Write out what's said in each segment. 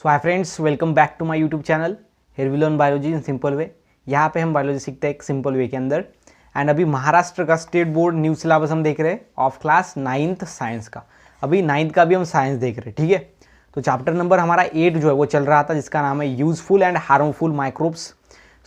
So hi friends, welcome back to my YouTube channel. Here we learn biology in simple way. यहाँ पे हम biology सीखते हैं एक सिंपल वे के अंदर। एंड अभी महाराष्ट्र का स्टेट बोर्ड न्यू सिलेबस हम देख रहे हैं ऑफ क्लास 9th साइंस का। अभी 9th का भी हम साइंस देख रहे हैं, ठीक है। तो चैप्टर नंबर हमारा 8 जो है वो चल रहा था, जिसका नाम है यूजफुल एंड हार्मफुल माइक्रोब्स।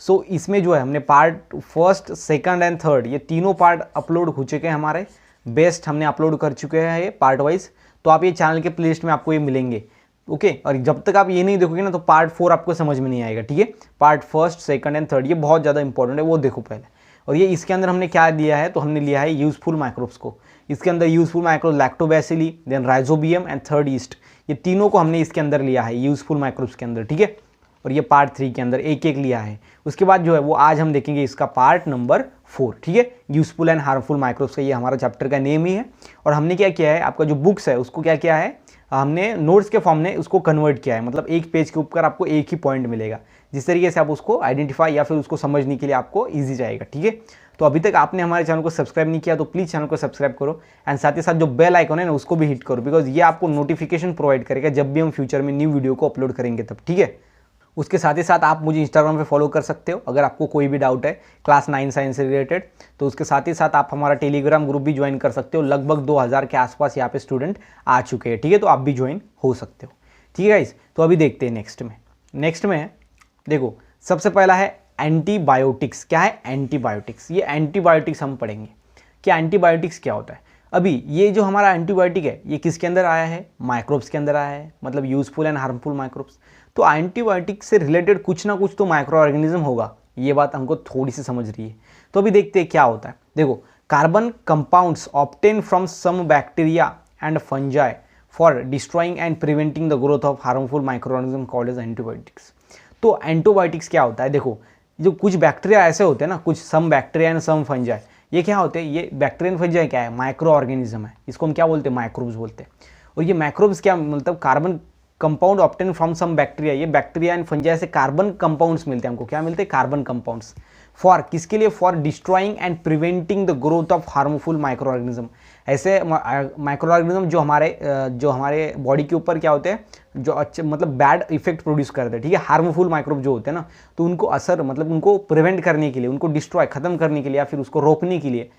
सो इसमें जो है हमने part first, second and third ये तीनों पार्ट अपलोड हो चुके हैं हमारे। बेस्ट हमने अपलोड कर चुके हैं ये पार्ट वाइज। तो आप ये चैनल के प्लेलिस्ट में आपको ये मिलेंगे, ओके। और जब तक आप ये नहीं देखोगे ना तो पार्ट 4 आपको समझ में नहीं आएगा, ठीक है। Part first, second and third ये बहुत ज़्यादा इंपॉर्टेंट है, वो देखो पहले। और ये इसके अंदर हमने क्या दिया है, तो हमने लिया है यूजफुल माइक्रोब्स को। इसके अंदर useful microbes lactobacilli, then rhizobium and third yeast, ये तीनों को हमने इसके अंदर लिया है यूजफुल माइक्रोब्स के अंदर, ठीक है। और ये पार्ट 3 के अंदर एक एक लिया है। उसके बाद जो है वो आज हम देखेंगे इसका पार्ट नंबर 4, ठीक है। यूजफुल एंड हार्मफुल माइक्रोब्स का ये हमारा चैप्टर का नेम ही है। और हमने क्या किया है, आपका जो बुक्स है उसको क्या किया है, हमने नोट्स के फॉर्म में उसको कन्वर्ट किया है। मतलब एक पेज के ऊपर आपको एक ही पॉइंट मिलेगा, जिस तरीके से आप उसको आइडेंटिफाई या फिर उसको समझने के लिए आपको ईजी जाएगा, ठीक है। तो अभी तक आपने हमारे चैनल को सब्सक्राइब नहीं किया तो प्लीज़ चैनल को सब्सक्राइब करो। एंड साथ ही साथ जो बेल आइकन है ना उसको भी हिट करो, बिकॉज ये आपको नोटिफिकेशन प्रोवाइड करेगा जब भी हम फ्यूचर में न्यू वीडियो को अपलोड करेंगे तब, ठीक है। उसके साथ ही साथ आप मुझे इंस्टाग्राम पे फॉलो कर सकते हो अगर आपको कोई भी डाउट है क्लास 9 साइंस से रिलेटेड। तो उसके साथ ही साथ आप हमारा टेलीग्राम ग्रुप भी ज्वाइन कर सकते हो। लगभग 2000 के आसपास यहाँ पे स्टूडेंट आ चुके हैं, ठीक है। तो आप भी ज्वाइन हो सकते हो, ठीक है गाइस। तो अभी देखते हैं नेक्स्ट में देखो, सबसे पहला है एंटीबायोटिक्स। क्या है एंटीबायोटिक्स? ये एंटीबायोटिक्स हम पढ़ेंगे कि एंटीबायोटिक्स क्या होता है। अभी ये जो हमारा एंटीबायोटिक है ये किसके अंदर आया है, माइक्रोब्स के अंदर आया है, मतलब यूजफुल एंड हार्मफुल माइक्रोब्स। तो एंटीबायोटिक से रिलेटेड कुछ ना कुछ तो माइक्रो ऑर्गेनिज्म होगा, ये बात हमको थोड़ी सी समझ रही है। तो अभी देखते हैं क्या होता है। देखो, carbon compounds obtain from some bacteria and fungi for destroying and preventing the growth of harmful micro organism called as antibiotics. तो एंटीबायोटिक्स क्या होता है, देखो जो कुछ बैक्टीरिया ऐसे होते हैं ना, कुछ some bacteria and some fungi, ये क्या होते हैं, ये बैक्टीरिया एंड फंजाई क्या है, माइक्रो ऑर्गेनिज्म है। इसको हम क्या बोलते हैं, माइक्रोब्स बोलते हैं। और ये माइक्रोब्स क्या मतलब, carbon compound obtain from some bacteria, ये बैक्टीरिया एंड फंजाई से कार्बन कंपाउंड्स मिलते हैं हमको। क्या मिलते हैं, कार्बन कंपाउंड्स। फॉर किसके लिए, for destroying and preventing the growth of harmful micro organism. ऐसे माइक्रो ऑर्गेनिज्म जो हमारे बॉडी के ऊपर क्या होते हैं, जो अच्छे मतलब बैड इफेक्ट प्रोड्यूस करते हैं, ठीक है। हार्मफुल माइक्रोब जो होते हैं ना, तो उनको असर मतलब उनको प्रिवेंट करने के लिए, उनको डिस्ट्रॉय खत्म करने के लिए या फिर उसको रोकने के लिए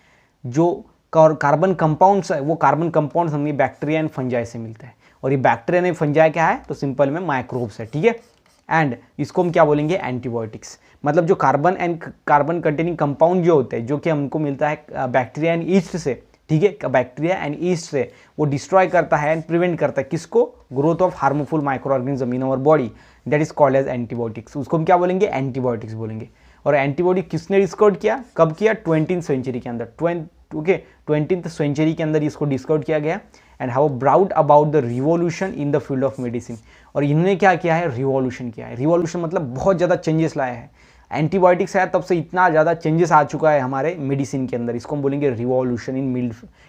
जो कार्बन कंपाउंड्स है, वो कार्बन कंपाउंड्स हमें बैक्टीरिया एंड फंजाई से मिलते हैं। और ये बैक्टीरिया एंड फंजाई क्या है, तो सिंपल में माइक्रोब्स है, ठीक है। एंड इसको हम क्या बोलेंगे, एंटीबायोटिक्स। मतलब जो कार्बन कंटेनिंग कंपाउंड जो होते हैं, जो कि हमको मिलता है बैक्टीरिया एंड ईस्ट से, ठीक है। बैक्टीरिया एंड ईस्ट से वो डिस्ट्रॉय करता है एंड प्रिवेंट करता है किसको, growth of harmful micro organism in our body, that is called as antibiotics. उसको हम क्या बोलेंगे, एंटीबायोटिक्स बोलेंगे। और एंटीबायोटिक किसने डिस्कवर किया, कब किया, 20th सेंचुरी के अंदर, 20th सेंचुरी के अंदर इसको डिस्कवर किया गया। And how brought about the revolution in the field of medicine. और इन्होंने क्या किया है, रिवॉल्यूशन किया है। रिवॉल्यूशन मतलब बहुत ज़्यादा चेंजेस लाया है। एंटीबायोटिक्स है तब से इतना ज़्यादा चेंजेस आ चुका है हमारे मेडिसिन के अंदर, इसको हम बोलेंगे revolution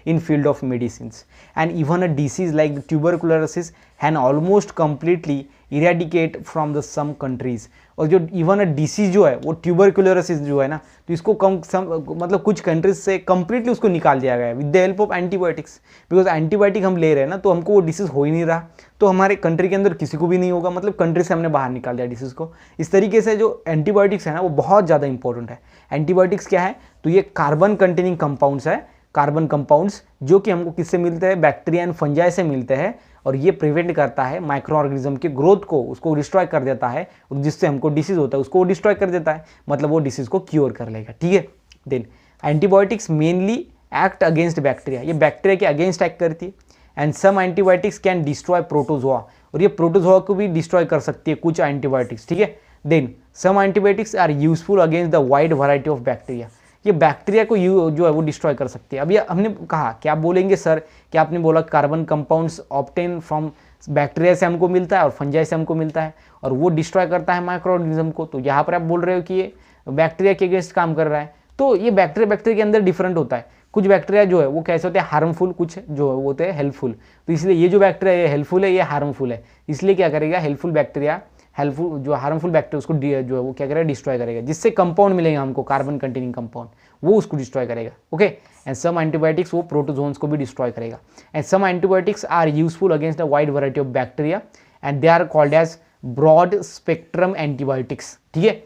in field of medicine. And even a disease like the tuberculosis has almost completely eradicate from the some countries. और जो इवन अ डिसीज जो है वो ट्यूबरकुलोसिस जो है ना, तो इसको मतलब कुछ कंट्रीज से कंप्लीटली उसको निकाल दिया गया है with the help of antibiotics. Because antibiotic हम ले रहे हैं ना, तो हमको वो डिसीज हो ही नहीं रहा, तो हमारे कंट्री के अंदर किसी को भी नहीं होगा, मतलब कंट्री से हमने बाहर निकाल दिया डिसीज को। इस तरीके से जो एंटीबायोटिक्स है ना वो बहुत ज़्यादा इंपॉर्टेंट है। एंटीबायोटिक्स क्या है, तो ये कार्बन कंटेनिंग कंपाउंड्स है, कार्बन कंपाउंड्स जो कि हमको किससे मिलते हैं, बैक्टीरिया एंड फंजाई से मिलते हैं। और ये प्रिवेंट करता है माइक्रो ऑर्गेनिज्म के ग्रोथ को, उसको डिस्ट्रॉय कर देता है, जिससे हमको डिसीज होता है उसको वो डिस्ट्रॉय कर देता है, मतलब वो डिसीज को क्योर कर लेगा, ठीक है। Then antibiotics mainly act against bacteria, ये बैक्टीरिया के अगेंस्ट एक्ट करती है। And some antibiotics can destroy protozoa, और ये प्रोटोजोआ को भी डिस्ट्रॉय कर सकती है कुछ एंटीबायोटिक्स, ठीक है। Then some antibiotics are useful against the wide variety of bacteria, ये बैक्टीरिया को जो है वो डिस्ट्रॉय कर सकती है। अभी हमने कहा क्या बोलेंगे सर, कि आपने बोला carbon compounds obtain from bacteria से हमको मिलता है और फंजाई से हमको मिलता है, और वो डिस्ट्रॉय करता है माइक्रो ऑर्गेनिज्म को। तो यहाँ पर आप बोल रहे हो कि ये बैक्टीरिया के अगेंस्ट काम कर रहा है। तो ये बैक्टीरिया के अंदर डिफरेंट होता है। कुछ बैक्टीरिया जो है वो कैसे होते हैं, हार्मफुल, कुछ जो है वो होते हैं हेल्पफुल। तो इसलिए ये जो बैक्टीरिया ये हेल्पफुल है, ये हार्मफुल है। इसलिए क्या करेगा, हेल्पफुल बैक्टीरिया हेल्पफुल जो हार्मफुल बैक्टीरिया उसको जो है वो क्या करेगा, डिस्ट्रॉय करेगा, जिससे कंपाउंड मिलेगा हमको कार्बन कंटेनिंग कंपाउंड, वो उसको डिस्ट्रॉय करेगा, ओके। एंड सम एंटीबायोटिक्स वो प्रोटोजोन्स को भी डिस्ट्रॉय करेगा। And some antibiotics are useful against a wide variety of bacteria and they are called as broad spectrum antibiotics, ठीक है।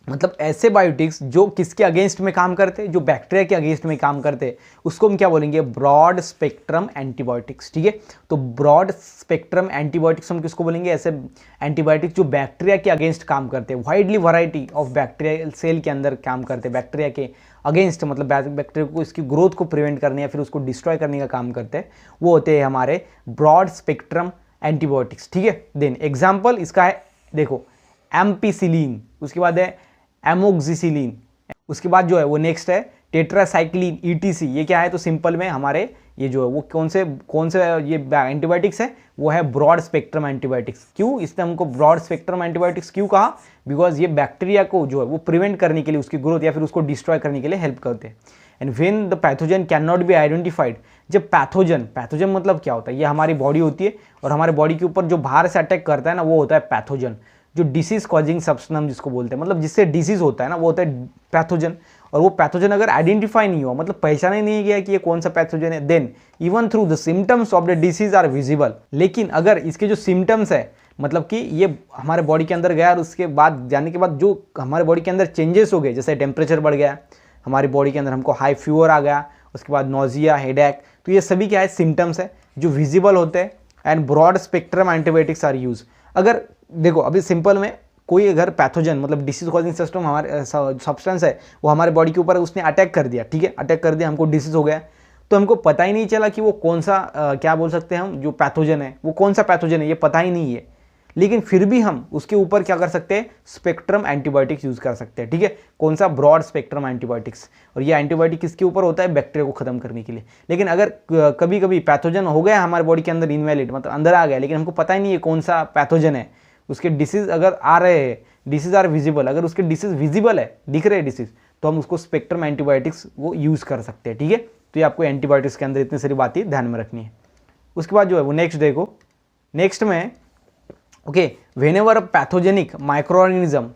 मतलब ऐसे बायोटिक्स जो किसके अगेंस्ट में काम करते, जो बैक्टीरिया के अगेंस्ट में काम करते, उसको हम क्या बोलेंगे, ब्रॉड स्पेक्ट्रम एंटीबायोटिक्स, ठीक है। तो ब्रॉड स्पेक्ट्रम एंटीबायोटिक्स हम किसको बोलेंगे, ऐसे एंटीबायोटिक्स जो बैक्टीरिया के अगेंस्ट काम करते हैं, widely variety of bacteria cell के अंदर काम करते हैं, बैक्टीरिया के अगेंस्ट, मतलब बैक्टीरिया को इसकी ग्रोथ को प्रिवेंट करने या फिर उसको डिस्ट्रॉय करने का काम करते हैं, वो होते हैं हमारे ब्रॉड स्पेक्ट्रम एंटीबायोटिक्स, ठीक है। देन एग्जाम्पल इसका है, देखो एम्पिसिलिन, उसके बाद है एमोक्सिसिलिन, उसके बाद जो है वो नेक्स्ट है टेट्रासाइक्लिन, ईटीसी। ये क्या है, तो सिंपल में हमारे ये जो है वो कौन से ये एंटीबायोटिक्स है, वो है ब्रॉड स्पेक्ट्रम एंटीबायोटिक्स। क्यों इसने हमको ब्रॉड स्पेक्ट्रम एंटीबायोटिक्स क्यों कहा, बिकॉज ये बैक्टीरिया को जो है वो प्रिवेंट करने के लिए, उसकी ग्रोथ या फिर उसको डिस्ट्रॉय करने के लिए हेल्प करते हैं। And when the pathogen can not be identified, जब पैथोजन मतलब क्या होता है, ये हमारी बॉडी होती है और हमारे बॉडी के ऊपर जो बाहर से अटैक करता है ना, वो होता है पैथोजन। जो डिसीज कॉजिंग सब्सटेंस हम जिसको बोलते हैं, मतलब जिससे डिसीज होता है ना, वो होता है पैथोजन। और वो पैथोजन अगर आइडेंटिफाई नहीं हुआ, मतलब पहचाना ही नहीं गया कि ये कौन सा पैथोजन है, then even through the symptoms of the disease are visible. लेकिन अगर इसके जो सिम्टम्स है, मतलब कि ये हमारे बॉडी के अंदर गया और उसके बाद जाने के बाद जो हमारे बॉडी के अंदर चेंजेस हो गए, जैसे टेम्परेचर बढ़ गया हमारी बॉडी के अंदर, हमको हाई फीवर आ गया, उसके बाद नोजिया, हेडेक, तो ये सभी क्या है, सिम्टम्स है जो विजिबल होते हैं। And broad spectrum antibiotics are use. अगर देखो अभी सिंपल में कोई अगर पैथोजन मतलब डिसीज कॉजिंग सिस्टम हमारे सब्सटेंस है, वो हमारे बॉडी के ऊपर उसने अटैक कर दिया, ठीक है, अटैक कर दिया, हमको डिसीज हो गया, तो हमको पता ही नहीं चला कि वो कौन सा क्या बोल सकते हैं हम, जो पैथोजन है वो कौन सा पैथोजन है, ये पता ही नहीं है। लेकिन फिर भी हम उसके ऊपर क्या कर सकते हैं, स्पेक्ट्रम एंटीबायोटिक्स यूज कर सकते हैं, ठीक है। कौन सा, ब्रॉड स्पेक्ट्रम एंटीबायोटिक्स। और ये एंटीबायोटिक किसके ऊपर होता है, बैक्टीरिया को खत्म करने के लिए। लेकिन अगर कभी कभी पैथोजन हो गया हमारे बॉडी के अंदर इनवैलिड, मतलब अंदर आ गया, लेकिन हमको पता ही नहीं है कौन सा पैथोजन है, उसके डिसीज अगर आ रहे हैं, डिसीज आर विजिबल, अगर उसके डिसीज विजिबल है, दिख रहे हैं डिसीज, तो हम उसको स्पेक्ट्रम एंटीबायोटिक्स वो यूज कर सकते हैं, ठीक है। तो ये आपको एंटीबायोटिक्स के अंदर इतनी सारी बातें ध्यान में रखनी है। उसके बाद जो है वो नेक्स्ट देखो, नेक्स्ट में okay, whenever a pathogenic microorganism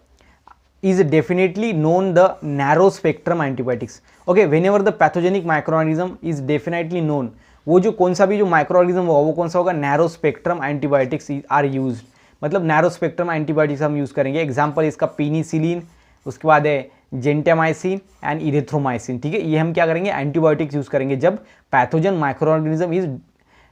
is definitely known the narrow spectrum antibiotics. Okay, whenever the pathogenic microorganism is definitely known, वो जो कौन सा भी जो माइक्रोऑर्गेनिज्म होगा वो कौन सा होगा, narrow spectrum antibiotics are used. मतलब नैरो स्पेक्ट्रम एंटीबायोटिक्स हम यूज करेंगे। एग्जांपल इसका पेनिसिलिन, उसके बाद है जेंटामाइसिन एंड इरिथ्रोमाइसिन, ठीक है। ये हम क्या करेंगे, एंटीबायोटिक्स यूज करेंगे जब pathogen microorganism is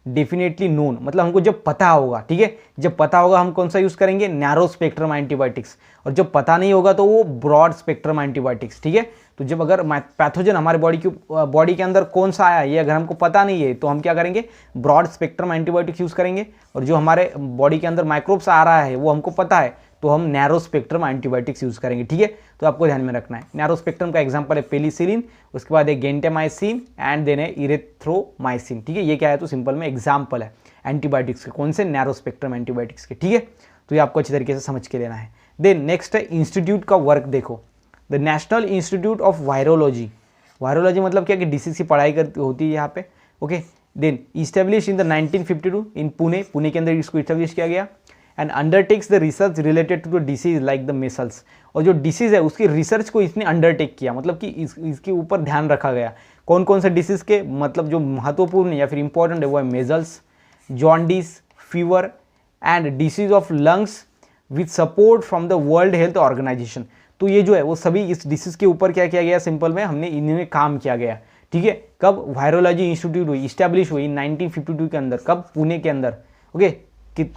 definitely known, मतलब हमको जब पता होगा, ठीक है, जब पता होगा हम कौन सा यूज करेंगे, नैरो स्पेक्ट्रम एंटीबायोटिक्स। और जब पता नहीं होगा तो वो ब्रॉड स्पेक्ट्रम एंटीबायोटिक्स, ठीक है। तो जब अगर पैथोजन हमारे बॉडी के अंदर कौन सा आया ये अगर हमको पता नहीं है, तो हम क्या करेंगे, ब्रॉड स्पेक्ट्रम एंटीबायोटिक्स यूज करेंगे। और जो हमारे बॉडी के अंदर माइक्रोब्स आ रहा है वो हमको पता है, तो हम नैरो स्पेक्ट्रम एंटीबायोटिक्स यूज करेंगे, ठीक है। तो आपको ध्यान में रखना है, नैरो स्पेक्ट्रम का एग्जांपल है पेनिसिलिन, उसके बाद है गेंटामाइसिन एंड देन है इरिथ्रोमाइसिन, ठीक है। ये क्या है, तो सिंपल में एग्जांपल है एंटीबायोटिक्स के, कौन से, नैरो स्पेक्ट्रम एंटीबायोटिक्स के, ठीक है। तो ये आपको अच्छी तरीके से समझ के लेना है। देन नेक्स्ट है इंस्टीट्यूट का वर्क देखो, the national institute of virology. Virology मतलब क्या, कि डिसीज की पढ़ाई होती है यहाँ पे, okay. Then establish in the 1952 in Pune के अंदर इसको इस्टेब्लिश किया गया। And undertakes the research related to the disease like the measles. और जो डिसीज है उसकी रिसर्च को इसने अंडरटेक किया, मतलब कि इसके ऊपर ध्यान रखा गया। कौन कौन से डिसीज के, मतलब जो महत्वपूर्ण या फिर इंपॉर्टेंट है वो है measles, jaundice, fever and disease of lungs with support from the world health organization. तो ये जो है वो सभी इस डिसीज के ऊपर क्या किया गया, सिंपल में हमने इन्हें काम किया गया, ठीक है। कब वायरोलॉजी इंस्टीट्यूट हुई, इस्टेब्लिश हुई 1952 के अंदर, कब, पुणे के अंदर, ओके।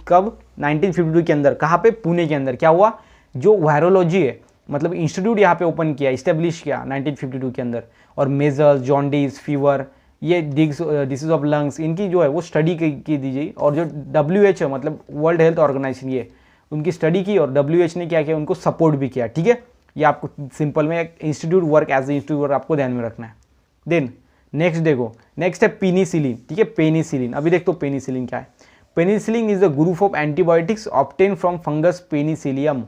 कब, 1952 के अंदर, कहाँ पे, पुणे के अंदर। क्या हुआ, जो वायरोलॉजी है मतलब इंस्टीट्यूट यहाँ पे ओपन किया, इस्टेब्लिश किया 1952 के अंदर। और मेजल्स, जॉन्डिस, फीवर, ये डिसीज ऑफ लंग्स, इनकी जो है वो स्टडी की दी गई। और जो WHO मतलब वर्ल्ड हेल्थ ऑर्गेनाइजेशन, ये उनकी स्टडी की, और WHO ने क्या किया, उनको सपोर्ट भी किया, ठीक है। ये आपको सिंपल में एक institute work, as a institute work आपको ध्यान में रखना है। देन नेक्स्ट देखो, नेक्स्ट है पेनिसिलिन, ठीक है। पेनिसिलिन, अभी देखो पेनिसिलिन क्या है। Penicillin is the group of antibiotics obtain from fungus penicillium.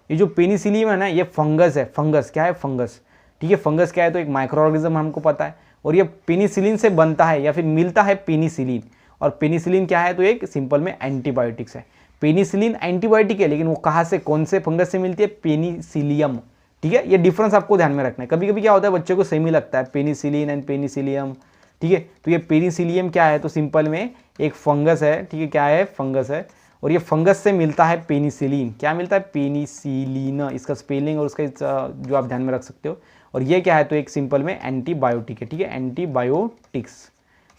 ये जो पेनिसिलियम है ना, ये फंगस है। फंगस क्या है, फंगस, ठीक है। फंगस क्या है, तो एक माइक्रोऑर्गेनिज्म हमको पता है, और ये पेनिसिलिन से बनता है या फिर मिलता है पेनिसिलिन। और पेनिसिलिन क्या है, तो एक सिंपल में एंटीबायोटिक्स है। पेनिसिलिन एंटीबायोटिक है, लेकिन वो कहाँ से, कौन से फंगस से मिलती है, पेनिसिलियम, ठीक है। ये डिफरेंस आपको ध्यान में रखना है। कभी कभी क्या होता है, बच्चों को सेम ही लगता है पेनिसिलिन एंड पेनिसिलियम, ठीक है। तो ये पेनिसिलियम क्या है, तो सिंपल में एक फंगस है, ठीक है। क्या है, फंगस है। और ये फंगस से मिलता है पेनिसिलिन। क्या मिलता है? पेनिसिलिन, इसका स्पेलिंग और उसका जो आप ध्यान में रख सकते हो। और ये क्या है? तो एक सिंपल में एंटीबायोटिक है, ठीक है, एंटीबायोटिक्स।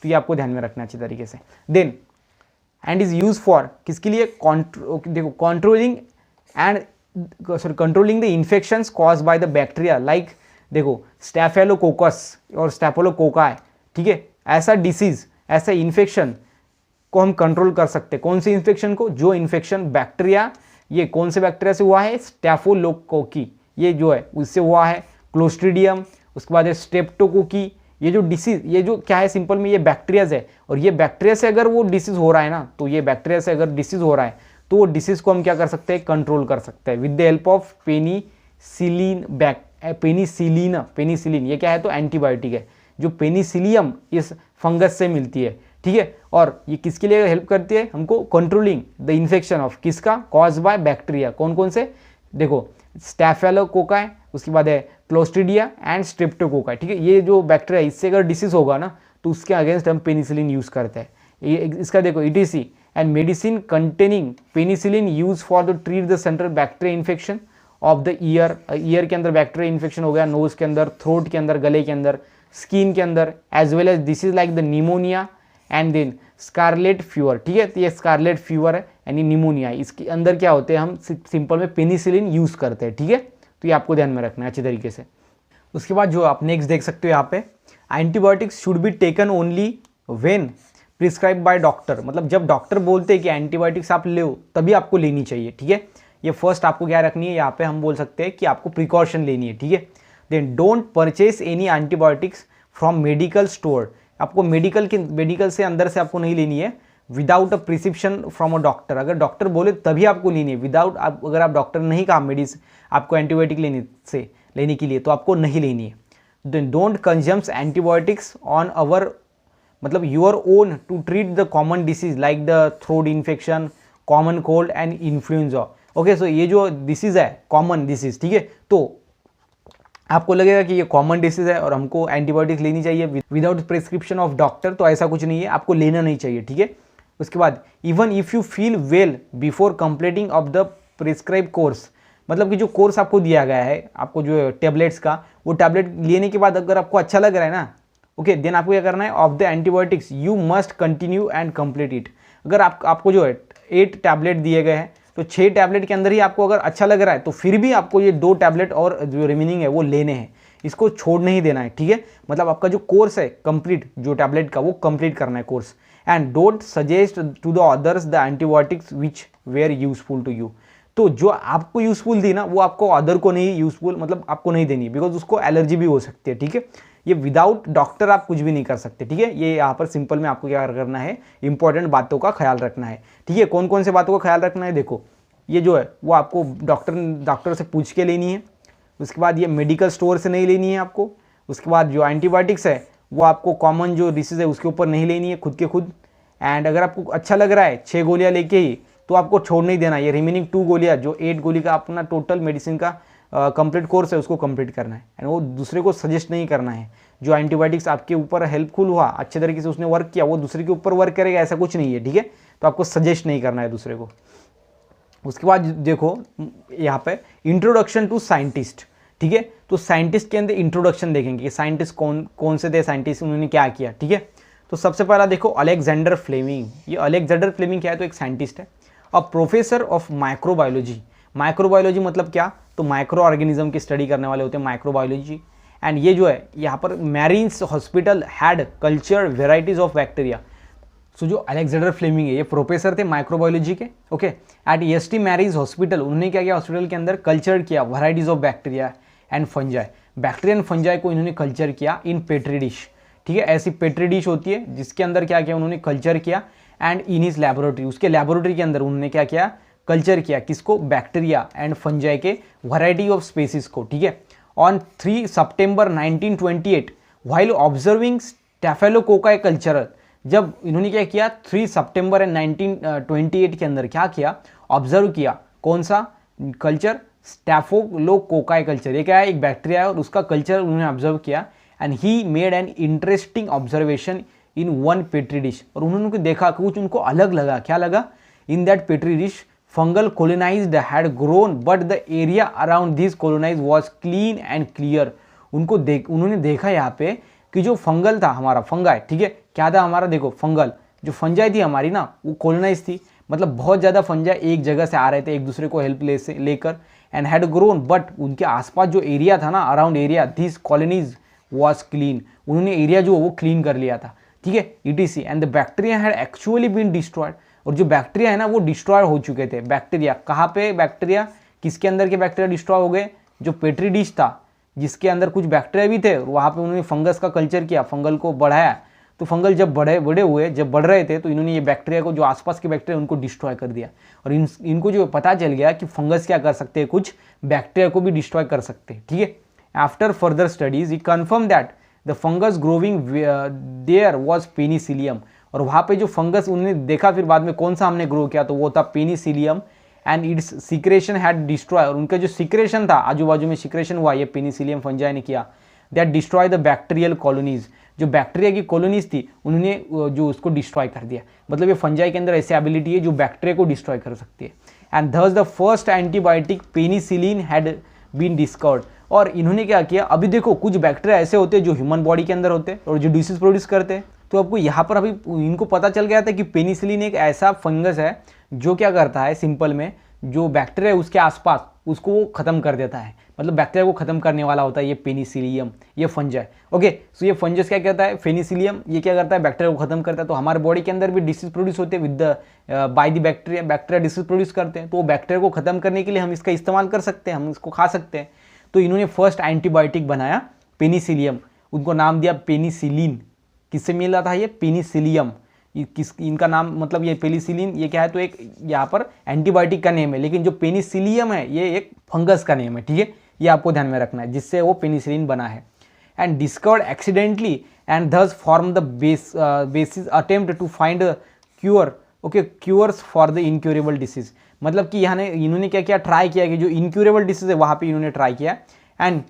तो ये आपको ध्यान में रखना अच्छी तरीके से। Then and is use for किसके लिए? देखो controlling and controlling the infections cause by the bacteria like, देखो स्टैफिलोकोकस और स्टैफिलोकोकाई, ठीक है, ऐसा डिसीज, ऐसा इन्फेक्शन को हम कंट्रोल कर सकते हैं। कौन से इन्फेक्शन को? जो इन्फेक्शन बैक्टीरिया, ये कौन से बैक्टीरिया से हुआ है? स्टैफिलोकोकी, ये जो है उससे हुआ है। क्लोस्ट्रीडियम, उसके बाद है स्ट्रेप्टोकोकी। ये जो डिसीज, ये जो क्या है सिंपल में, ये बैक्टीरियाज है। और ये बैक्टीरिया से अगर वो डिसीज हो रहा है ना, तो ये बैक्टीरिया से अगर डिसीज हो रहा है तो वो डिसीज को हम क्या कर सकते हैं? कंट्रोल कर सकते हैं with the help of penicillin. Penicillin ये क्या है? तो एंटीबायोटिक है जो पेनिसिलियम इस फंगस से मिलती है, ठीक है। और ये किसके लिए हेल्प करती है? हमको कंट्रोलिंग द इन्फेक्शन ऑफ किसका? Cause by bacteria. कौन कौन से? देखो स्टैफिलोकोकाई, उसके बाद है क्लोस्ट्रीडिया एंड स्ट्रेप्टोकोकाई, ठीक है। ये जो बैक्टीरिया, इससे अगर डिसीज होगा ना तो उसके अगेंस्ट हम पेनिसिलिन यूज करते हैं। ये इसका देखो etc and medicine containing penicillin use for the treat the central bacteria infection of the year. Year के अंदर बैक्टीरिया इन्फेक्शन हो गया, नोज के अंदर, थ्रोट के अंदर, गले के अंदर, स्किन के अंदर, as well as this is like the pneumonia and then scarlet fever, ठीक है। तो ये स्कारलेट फीवर है यानी निमोनिया, इसके अंदर क्या होते हैं? हम सिंपल में पेनिसिलिन यूज करते हैं, ठीक है। तो ये आपको ध्यान में रखना है अच्छी तरीके से। उसके बाद जो आप नेक्स्ट देख सकते हो यहाँ पे, antibiotics should be taken only when prescribe by doctor. मतलब जब डॉक्टर बोलते हैं कि एंटीबायोटिक्स आप लो तभी आपको लेनी चाहिए, ठीक है। ये फर्स्ट आपको क्या रखनी है? यहाँ पे हम बोल सकते हैं कि आपको प्रिकॉशन लेनी है, ठीक है। Then don't purchase any antibiotics from medical store. आपको मेडिकल से अंदर से आपको नहीं लेनी है without a prescription from a doctor. अगर डॉक्टर बोले तभी आपको लेनी है, विदाउट अगर आप डॉक्टर नहीं कहा मेडिसिन आपको एंटीबायोटिक लेने के लिए तो आपको नहीं लेनी है। Then don't consumes antibiotics on our, मतलब your own to treat the common disease like the throat infection, common cold and influenza. Okay, so ये जो डिसीज है कॉमन डिसीज, ठीक है, तो आपको लगेगा कि ये कॉमन डिसीज है और हमको एंटीबायोटिक्स लेनी चाहिए विदाउट प्रिस्क्रिप्शन ऑफ डॉक्टर, तो ऐसा कुछ नहीं है, आपको लेना नहीं चाहिए, ठीक है। उसके बाद even if you feel well before completing of the prescribe course, मतलब कि जो कोर्स आपको दिया गया है, आपको जो टेबलेट्स का, वो टैबलेट लेने के बाद अगर आपको अच्छा लग रहा है ना, ओके, देन आपको क्या करना है? Of the antibiotics you must continue and complete it. अगर आपको जो है 8 टैबलेट दिए गए हैं तो 6 टैबलेट के अंदर ही आपको अगर अच्छा लग रहा है तो फिर भी आपको ये 2 टैबलेट और जो रिमेनिंग है वो लेने हैं, इसको छोड़ नहीं देना है, ठीक है। मतलब आपका जो कोर्स है कंप्लीट, जो टैबलेट का, वो कंप्लीट करना है course. And don't suggest to the others the antibiotics which were useful to you. तो जो आपको यूजफुल दी ना वो आपको अदर को नहीं यूजफुल, मतलब आपको नहीं देनी, बिकॉज उसको एलर्जी भी हो सकती है, ठीक है। ये विदाउट डॉक्टर आप कुछ भी नहीं कर सकते, ठीक है। ये यहाँ पर सिंपल में आपको क्या करना है? इंपॉर्टेंट बातों का ख्याल रखना है, ठीक है। कौन कौन से बातों का ख्याल रखना है? देखो ये जो है वो आपको डॉक्टर से पूछ के लेनी है। उसके बाद ये मेडिकल स्टोर से नहीं लेनी है आपको। उसके बाद जो एंटीबायोटिक्स है वो आपको कॉमन जो डिसीज है उसके ऊपर नहीं लेनी है खुद के खुद। एंड अगर आपको अच्छा लग रहा है 6 गोलियां लेके ही, तो आपको छोड़ नहीं देना, ये रिमेनिंग 2 गोलियां, जो 8 गोली का अपना टोटल मेडिसिन का कंप्लीट कोर्स है उसको कंप्लीट करना है। एंड वो दूसरे को सजेस्ट नहीं करना है। जो एंटीबायोटिक्स आपके ऊपर हेल्पफुल हुआ, अच्छे तरीके से उसने वर्क किया, वो दूसरे के ऊपर वर्क करेगा, ऐसा कुछ नहीं है, ठीक है। तो आपको सजेस्ट नहीं करना है दूसरे को। उसके बाद देखो यहाँ पे इंट्रोडक्शन टू साइंटिस्ट, ठीक है। तो साइंटिस्ट के अंदर इंट्रोडक्शन देखेंगे कि साइंटिस्ट कौन से थे, साइंटिस्ट उन्होंने क्या किया, ठीक है। तो सबसे पहला देखो अलेक्जेंडर फ्लेमिंग। ये अलेक्जेंडर फ्लेमिंग क्या है? तो एक साइंटिस्ट है और प्रोफेसर ऑफ माइक्रोबायोलॉजी। माइक्रोबायोलॉजी मतलब क्या? तो माइक्रो ऑर्गेनिज्म की स्टडी करने वाले होते हैं माइक्रोबायोलॉजी। एंड ये जो है यहाँ पर Mary's hospital had culture varieties of bacteria. So जो अलेक्जेंडर फ्लेमिंग है ये प्रोफेसर थे माइक्रोबायोलॉजी के, okay. At ST Mary's hospital उन्होंने क्या किया? हॉस्पिटल के अंदर कल्चर किया varieties of bacteria and fungi. Bacteria and fungi को इन्होंने कल्चर किया इन पेट्री डिश, ठीक है। ऐसी पेट्री डिश होती है जिसके अंदर क्या किया? उन्होंने कल्चर किया। एंड इन हिज लैबोरेटरी, उसके लैबोरेटरी के अंदर उन्होंने क्या किया? कल्चर किया। किसको? बैक्टीरिया एंड फंजाई के वैरायटी ऑफ स्पेसिस को, ठीक है। On 3 September 1928 while observing staphylococci culture, जब इन्होंने क्या किया 3 सितंबर 1928 के अंदर क्या किया? ऑब्जर्व किया। कौन सा कल्चर? स्टैफिलोकोकाई कल्चर। ये क्या है? एक बैक्टीरिया है और उसका कल्चर उन्होंने ऑब्जर्व किया। And he made an interesting observation in one petri dish. और उन्होंने देखा कुछ उनको अलग लगा। क्या लगा? In that petri dish fungal colonized had grown but the area around this colonized was clean and clear। उन्होंने देखा यहाँ पे कि जो फंगल था हमारा फंगाई, ठीक है, क्या था हमारा, देखो फंगल जो फंजाई थी हमारी ना वो कॉलोनाइज थी, मतलब बहुत ज़्यादा फंजाई एक जगह से आ रहे थे एक दूसरे को हेल्प लेकर, एंड हैड ग्रोन बट उनके आसपास जो एरिया था ना around area this colonies was clean, उन्होंने एरिया जो वो क्लीन कर लिया था, ठीक है, ETC and the bacteria had actually been destroyed, और जो बैक्टीरिया है ना वो डिस्ट्रॉय हो चुके थे। बैक्टीरिया कहाँ पे, बैक्टीरिया किसके अंदर के बैक्टीरिया डिस्ट्रॉय हो गए, जो पेट्री डिश था जिसके अंदर कुछ बैक्टीरिया भी थे वहाँ पे उन्होंने फंगस का कल्चर किया, फंगल को बढ़ाया, तो फंगल जब बड़े हुए, जब बढ़ रहे थे तो इन्होंने ये बैक्टीरिया को, जो आसपास के बैक्टीरिया उनको डिस्ट्रॉय कर दिया, और इनको जो पता चल गया कि फंगस क्या कर सकते हैं, कुछ बैक्टीरिया को भी डिस्ट्रॉय कर सकते हैं, ठीक है। After further studies he confirm that the fungus growing there was penicillium, और वहाँ पे जो फंगस उन्होंने देखा फिर बाद में कौन सा हमने ग्रो किया तो वो था Penicillium, and it's secretion had destroy, और उनका जो सिक्रेशन था आजू बाजू में सिक्रेशन हुआ ये पेनिसिलियम फंजाई ने किया, that destroy the bacterial colonies, जो बैक्टीरिया की कॉलोनीज थी उन्होंने जो उसको डिस्ट्रॉय कर दिया, मतलब ये फंजाई के अंदर ऐसी एबिलिटी है जो बैक्टीरिया को डिस्ट्रॉय कर सकती है। And thus the first antibiotic penicillin had been discovered, और इन्होंने क्या किया, अभी देखो कुछ बैक्टीरिया ऐसे होते हैं जो ह्यूमन बॉडी के अंदर होते हैं और जो डिसीज प्रोड्यूस करते हैं, तो आपको यहाँ पर अभी इनको पता चल गया था कि पेनिसिलिन एक ऐसा फंगस है जो क्या करता है, सिंपल में जो बैक्टीरिया है उसके आसपास उसको वो खत्म कर देता है, मतलब बैक्टीरिया को खत्म करने वाला होता है ये पेनिसिलियम, ये फंजाई। ओके, सो ये फंजस क्या कहता है, पेनिसिलियम, ये क्या करता है, बैक्टीरिया को खत्म करता है। तो हमारे बॉडी के अंदर भी डिसीज प्रोड्यूस होते हैं with the by the bacteria, bacteria disease produce करते हैं, तो वो बैक्टीरिया को खत्म करने के लिए हम इसका इस्तेमाल कर सकते हैं, हम इसको खा सकते हैं। तो इन्होंने फर्स्ट एंटीबायोटिक बनाया पेनिसिलियम, उनको नाम दिया पेनिसिलिन। किससे मिला था ये, पेनिसिलियम, इनका नाम मतलब ये पेनिसिलिन ये क्या है, तो एक यहाँ पर एंटीबायोटिक का नेम है, लेकिन जो पेनिसिलियम है ये एक फंगस का नेम है, ठीक है, ये आपको ध्यान में रखना है, जिससे वो पेनिसिलिन बना है। And discovered accidentally and thus form the basis attempt to find cure, okay, cures for the incurable disease, मतलब कि यहाँ इन्होंने क्या किया, ट्राई किया कि जो इनक्यूरेबल डिसीज है वहाँ पे इन्होंने ट्राई किया। एंड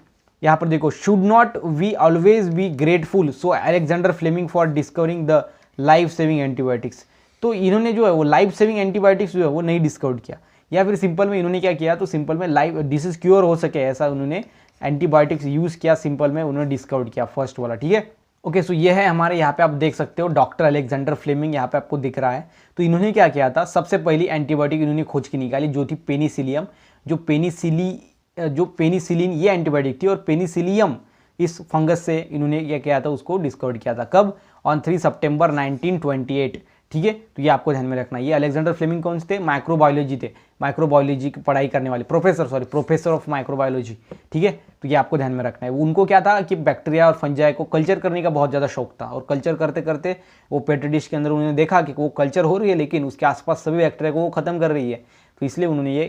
यहाँ पर देखो, should not we always be grateful so Alexander Fleming for discovering the life saving antibiotics, तो इन्होंने जो है वो लाइफ सेविंग एंटीबायोटिक्स जो है वो नहीं डिस्कवर किया, या फिर सिंपल में इन्होंने क्या किया, तो सिंपल में लाइफ डिसीज क्योर हो सके ऐसा उन्होंने एंटीबायोटिक्स यूज़ किया, सिंपल में उन्होंने डिस्कवर किया फर्स्ट वाला, ठीक है। ओके, सो ये है हमारे यहाँ पे आप देख सकते हो डॉक्टर अलेक्जेंडर फ्लेमिंग, यहाँ पे आपको दिख रहा है। तो इन्होंने क्या किया था, सबसे पहली एंटीबायोटिक इन्होंने खोज की निकाली जो थी पेनिसिलियम, जो पेनिसिलिन ये एंटीबायोटिक थी, और पेनिसिलियम इस फंगस से इन्होंने क्या किया था, उसको डिस्कवर किया था, कब, ऑन 3 सितंबर 1928, ठीक है। तो ये आपको ध्यान में रखना है। ये अलेक्जेंडर फ्लेमिंग कौन से थे, माइक्रोबायोलॉजी थे, माइक्रोबायोलॉजी की पढ़ाई करने वाले प्रोफेसर ऑफ माइक्रोबायोलॉजी, ठीक है। तो ये आपको ध्यान में रखना है। उनको क्या था कि बैक्टीरिया और फंजाई को कल्चर करने का बहुत ज़्यादा शौक था, और कल्चर करते करते वो पेट्री डिश के अंदर उन्होंने देखा कि वो कल्चर हो रही है लेकिन उसके आसपास सभी बैक्टीरिया को वो खत्म कर रही है, तो इसलिए उन्होंने ये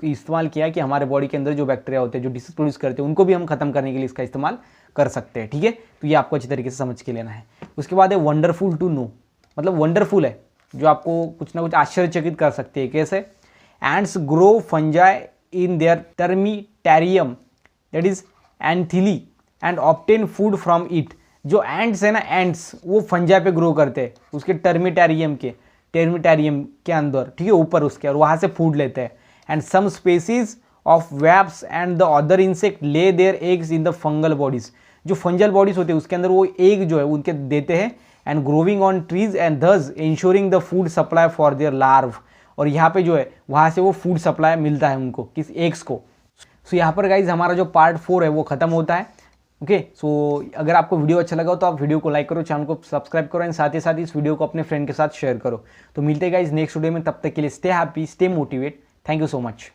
इस्तेमाल किया कि हमारे बॉडी के अंदर जो बैक्टीरिया होते हैं जो डिसीज प्रोड्यूस करते हैं उनको भी हम खत्म करने के लिए इसका इस्तेमाल कर सकते हैं, ठीक है। तो ये आपको अच्छी तरीके से समझ के लेना है। उसके बाद है वंडरफुल टू नो, मतलब वंडरफुल है जो आपको कुछ ना कुछ आश्चर्यचकित कर सकते हैं। कैसे, ants grow fungi in their termitarium that is anthill and obtain food from it, जो एंड्स है ना, एंड्स वो फंजाई पे ग्रो करते हैं उसके टर्मिटेरियम के अंदर, ठीक है, ऊपर उसके, और वहाँ से फूड लेते हैं। And some species of webs and the other insect lay their eggs in the fungal bodies, जो फंजल बॉडीज होते हैं उसके अंदर वो एग जो है उनके देते हैं, and growing on trees and thus ensuring the food supply for their larvae, और यहाँ पे जो है वहाँ से वो फूड सप्लाई मिलता है उनको, किस एग्स को। सो यहाँ पर गाइज हमारा जो पार्ट 4 है वो खत्म होता है। ओके, सो अगर आपको वीडियो अच्छा लगा हो तो आप वीडियो को लाइक करो, चैनल को सब्सक्राइब करो, एंड साथ ही साथ इस वीडियो को अपने फ्रेंड के साथ शेयर करो। तो मिलते हैं गाइज नेक्स्ट वीडियो में, तब तक के लिए stay happy, stay motivate, thank you so much.